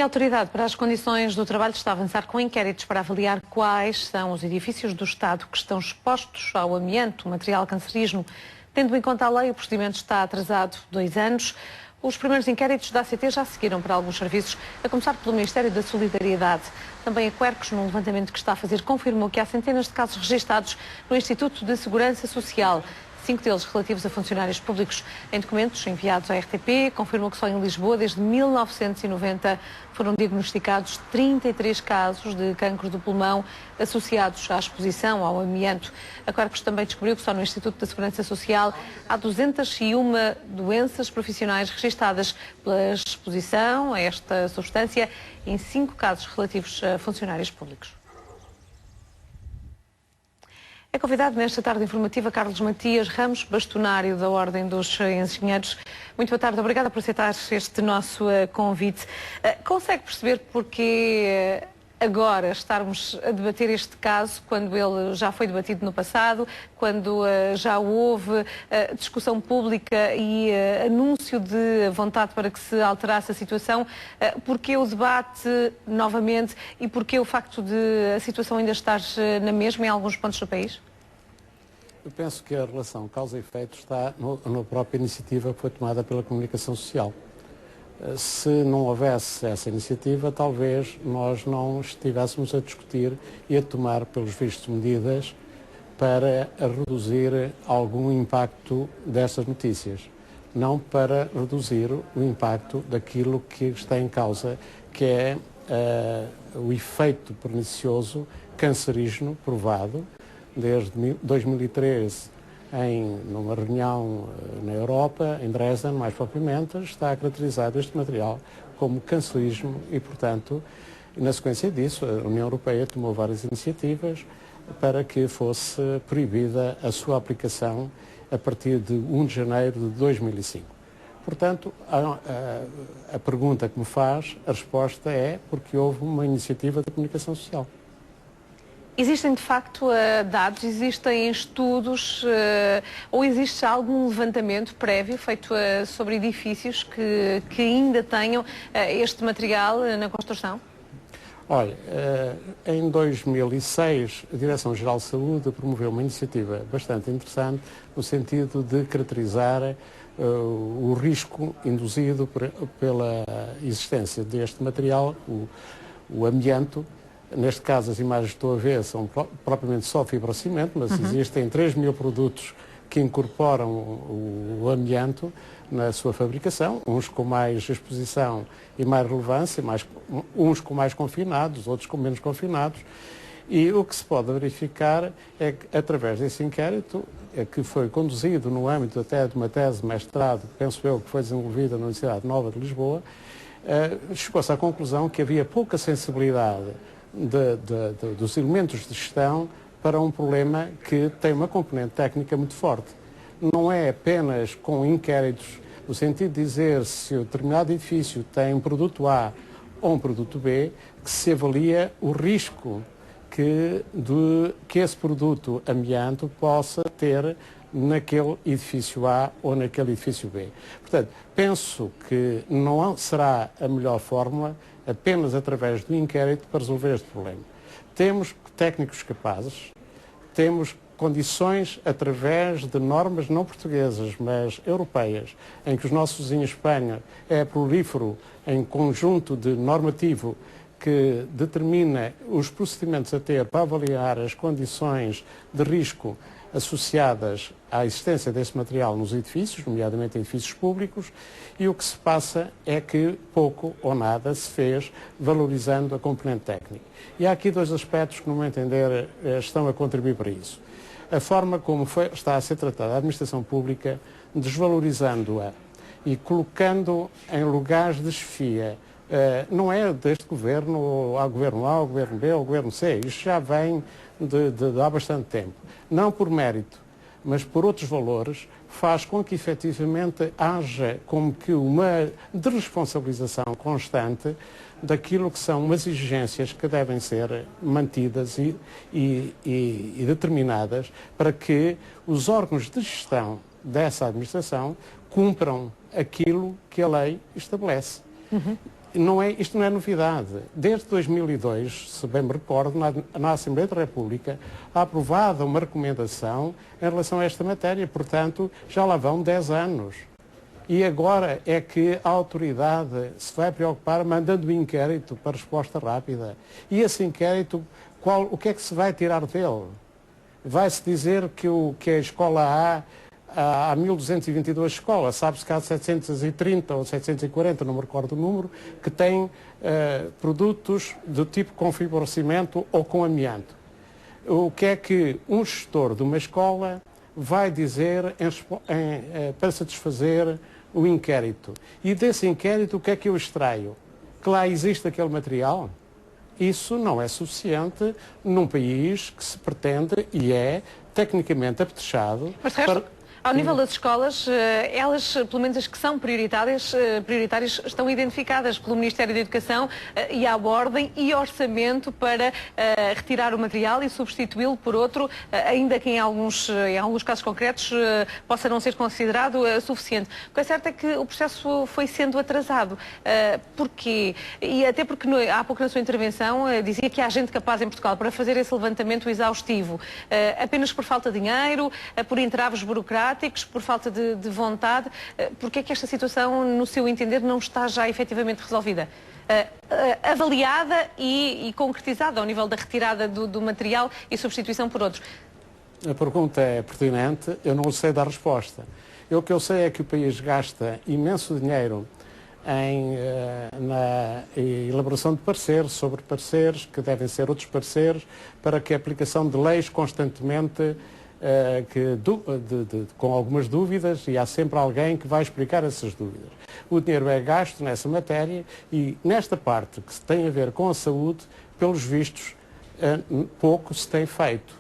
A Autoridade para as Condições do Trabalho está a avançar com inquéritos para avaliar quais são os edifícios do Estado que estão expostos ao amianto, material cancerígeno. Tendo em conta a lei, o procedimento está atrasado 2 anos. Os primeiros inquéritos da ACT já seguiram para alguns serviços, a começar pelo Ministério da Solidariedade. Também a Quercus, num levantamento que está a fazer, confirmou que há centenas de casos registados no Instituto de Segurança Social. 5 deles relativos a funcionários públicos. Em documentos enviados à RTP, confirmou que só em Lisboa, desde 1990, foram diagnosticados 33 casos de cancro do pulmão associados à exposição ao amianto. A Quercus também descobriu que só no Instituto da Segurança Social há 201 doenças profissionais registadas pela exposição a esta substância, em 5 casos relativos a funcionários públicos. É convidado nesta tarde informativa Carlos Matias Ramos, bastonário da Ordem dos Engenheiros. Muito boa tarde, obrigada por aceitar este nosso convite. Consegue perceber porque agora estarmos a debater este caso, quando ele já foi debatido no passado, quando já houve discussão pública e anúncio de vontade para que se alterasse a situação? Porquê o debate novamente e porquê o facto de a situação ainda estar na mesma em alguns pontos do país? Eu penso que a relação causa e efeito está na própria iniciativa que foi tomada pela comunicação social. Se não houvesse essa iniciativa, talvez nós não estivéssemos a discutir e a tomar, pelos vistos, medidas para reduzir algum impacto destas notícias. Não para reduzir o impacto daquilo que está em causa, que é o efeito pernicioso cancerígeno provado desde 2013, numa reunião na Europa, em Dresden, mais propriamente, está caracterizado este material como cancerígeno e, portanto, na sequência disso, a União Europeia tomou várias iniciativas para que fosse proibida a sua aplicação a partir de 1 de janeiro de 2005. Portanto, a pergunta que me faz, a resposta é porque houve uma iniciativa da comunicação social. Existem, de facto, dados, existem estudos ou existe algum levantamento prévio feito sobre edifícios que ainda tenham este material na construção? Olha, em 2006, a Direção-Geral de Saúde promoveu uma iniciativa bastante interessante no sentido de caracterizar o risco induzido pela existência deste material, o amianto. Neste caso, as imagens que estou a ver são propriamente só fibrocimento, mas existem 3.000 produtos que incorporam o amianto na sua fabricação, uns com mais exposição e mais relevância, uns com mais confinados, outros com menos confinados. E o que se pode verificar é que, através desse inquérito, que foi conduzido no âmbito até de uma tese de mestrado, penso eu, que foi desenvolvida na Universidade Nova de Lisboa, chegou-se à conclusão que havia pouca sensibilidade dos elementos de gestão para um problema que tem uma componente técnica muito forte. Não é apenas com inquéritos, no sentido de dizer se o determinado edifício tem um produto A ou um produto B, que se avalia o risco que esse produto amianto possa ter naquele edifício A ou naquele edifício B. Portanto, penso que não será a melhor fórmula apenas através do inquérito para resolver este problema. Temos técnicos capazes, temos condições através de normas não portuguesas, mas europeias, em que os nossos vizinhos Espanha é prolífero em conjunto de normativo que determina os procedimentos a ter para avaliar as condições de risco associadas à existência desse material nos edifícios, nomeadamente em edifícios públicos, e o que se passa é que pouco ou nada se fez valorizando a componente técnica. E há aqui 2 aspectos que, no meu entender, estão a contribuir para isso. A forma como está a ser tratada a administração pública, desvalorizando-a e colocando em lugares de chefia, não é deste governo, ao governo A, ao governo B, ao governo C, isto já vem de há bastante tempo. Não por mérito, mas por outros valores, faz com que efetivamente haja como que uma desresponsabilização constante daquilo que são umas exigências que devem ser mantidas e determinadas para que os órgãos de gestão dessa administração cumpram aquilo que a lei estabelece. isto não é novidade. Desde 2002, se bem me recordo, na Assembleia da República, há aprovada uma recomendação em relação a esta matéria. Portanto, já lá vão 10 anos. E agora é que a autoridade se vai preocupar mandando um inquérito para resposta rápida. E esse inquérito, o que é que se vai tirar dele? Vai-se dizer que a escola há 1222 escolas, sabe-se que há 730 ou 740, não me recordo o número, que têm produtos do tipo com fibrocimento ou com amianto. O que é que um gestor de uma escola vai dizer para satisfazer o inquérito? E desse inquérito o que é que eu extraio? Que lá existe aquele material? Isso não é suficiente num país que se pretende e é tecnicamente apetrechado. Ao nível das escolas, elas, pelo menos as que são prioritárias, estão identificadas pelo Ministério da Educação e há ordem e orçamento para retirar o material e substituí-lo por outro, ainda que em alguns casos concretos possa não ser considerado suficiente. O que é certo é que o processo foi sendo atrasado. Porquê? E até porque há pouco na sua intervenção dizia que há gente capaz em Portugal para fazer esse levantamento exaustivo, apenas por falta de dinheiro, por entraves burocráticos, por falta de vontade. Porque é que esta situação, no seu entender, não está já efetivamente resolvida? Avaliada e concretizada ao nível da retirada do material e substituição por outros? A pergunta é pertinente, eu não sei dar resposta. O que eu sei é que o país gasta imenso dinheiro na elaboração de pareceres, sobre pareceres, que devem ser outros pareceres, para que a aplicação de leis constantemente com algumas dúvidas, e há sempre alguém que vai explicar essas dúvidas. O dinheiro é gasto nessa matéria e nesta parte que tem a ver com a saúde, pelos vistos, pouco se tem feito.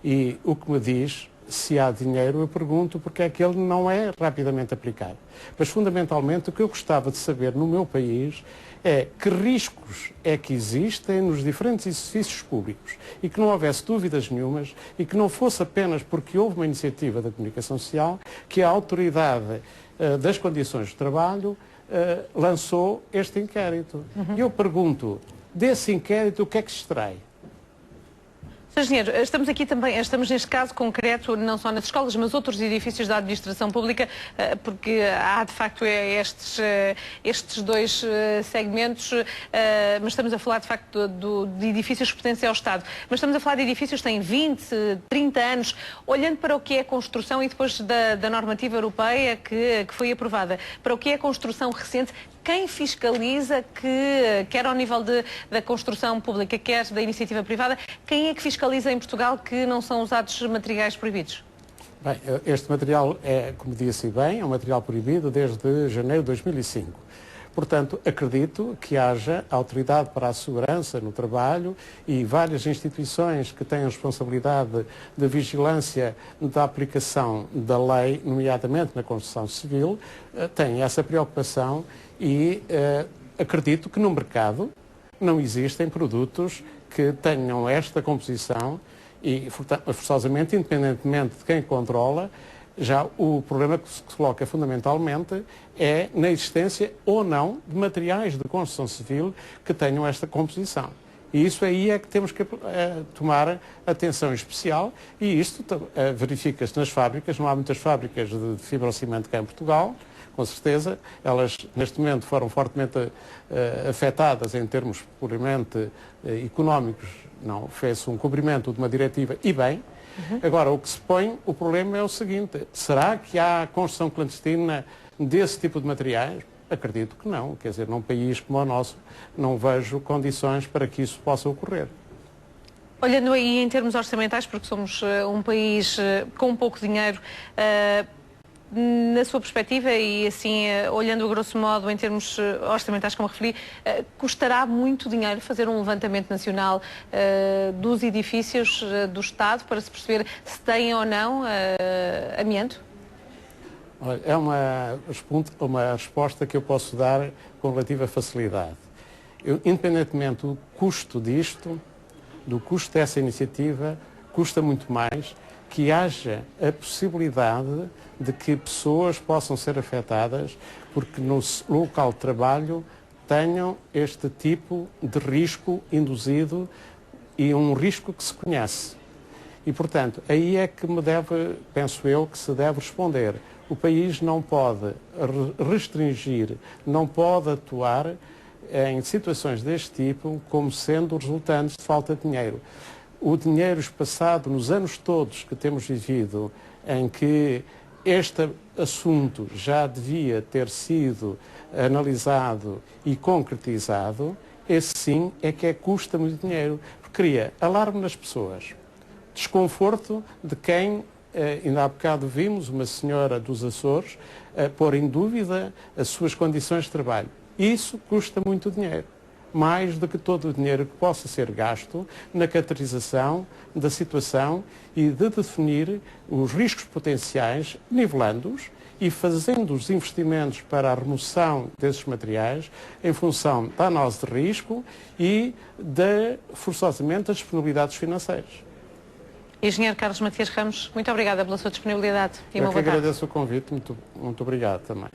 E o que me diz, se há dinheiro, eu pergunto porque é que ele não é rapidamente aplicado. Mas fundamentalmente o que eu gostava de saber no meu país é que riscos é que existem nos diferentes exercícios públicos e que não houvesse dúvidas nenhumas e que não fosse apenas porque houve uma iniciativa da comunicação social que a autoridade das condições de trabalho lançou este inquérito. E eu pergunto, desse inquérito o que é que se extrai? Sr. Engenheiro, estamos neste caso concreto, não só nas escolas, mas outros edifícios da administração pública, porque há de facto estes dois segmentos, mas estamos a falar de facto de edifícios que pertencem ao Estado. Mas estamos a falar de edifícios que têm 20, 30 anos, olhando para o que é a construção e depois da normativa europeia que foi aprovada, para o que é a construção recente. Quem fiscaliza quer ao nível da construção pública, quer da iniciativa privada, quem é que fiscaliza em Portugal que não são usados materiais proibidos? Bem, este material como disse bem, é um material proibido desde janeiro de 2005. Portanto, acredito que haja Autoridade para a Segurança no Trabalho e várias instituições que têm a responsabilidade de vigilância da aplicação da lei, nomeadamente na construção civil, têm essa preocupação e acredito que no mercado não existem produtos que tenham esta composição e, forçosamente, independentemente de quem controla, já o problema que se coloca fundamentalmente é na existência ou não de materiais de construção civil que tenham esta composição. E isso aí é que temos que tomar atenção especial e isto verifica-se nas fábricas. Não há muitas fábricas de fibrocimento cá em Portugal, com certeza. Elas neste momento foram fortemente afetadas em termos puramente económicos. Não, fez-se um cumprimento de uma diretiva e bem. Agora, o que se põe, o problema é o seguinte: será que há construção clandestina desse tipo de materiais? Acredito que não. Quer dizer, num país como o nosso, não vejo condições para que isso possa ocorrer. Olhando aí em termos orçamentais, porque somos um país com pouco dinheiro, na sua perspectiva e assim, olhando a grosso modo em termos orçamentais, como referi, custará muito dinheiro fazer um levantamento nacional dos edifícios do Estado para se perceber se têm ou não amianto? Olha, é uma resposta que eu posso dar com relativa facilidade. Independentemente do custo disto, do custo dessa iniciativa, custa muito mais que haja a possibilidade de que pessoas possam ser afetadas porque no local de trabalho tenham este tipo de risco induzido e um risco que se conhece. E, portanto, aí é que penso eu, que se deve responder. O país não pode restringir, não pode atuar em situações deste tipo como sendo resultantes de falta de dinheiro. O dinheiro espaçado nos anos todos que temos vivido, em que este assunto já devia ter sido analisado e concretizado, esse sim é que custa muito dinheiro, porque cria alarme nas pessoas, desconforto de quem, ainda há bocado vimos uma senhora dos Açores pôr em dúvida as suas condições de trabalho. Isso custa muito dinheiro, mais do que todo o dinheiro que possa ser gasto na caracterização da situação e de definir os riscos potenciais, nivelando-os e fazendo os investimentos para a remoção desses materiais em função da análise de risco e, forçosamente, das disponibilidades financeiras. Engenheiro Carlos Matias Ramos, muito obrigada pela sua disponibilidade e uma boa tarde. Eu que agradeço o convite, muito obrigado também.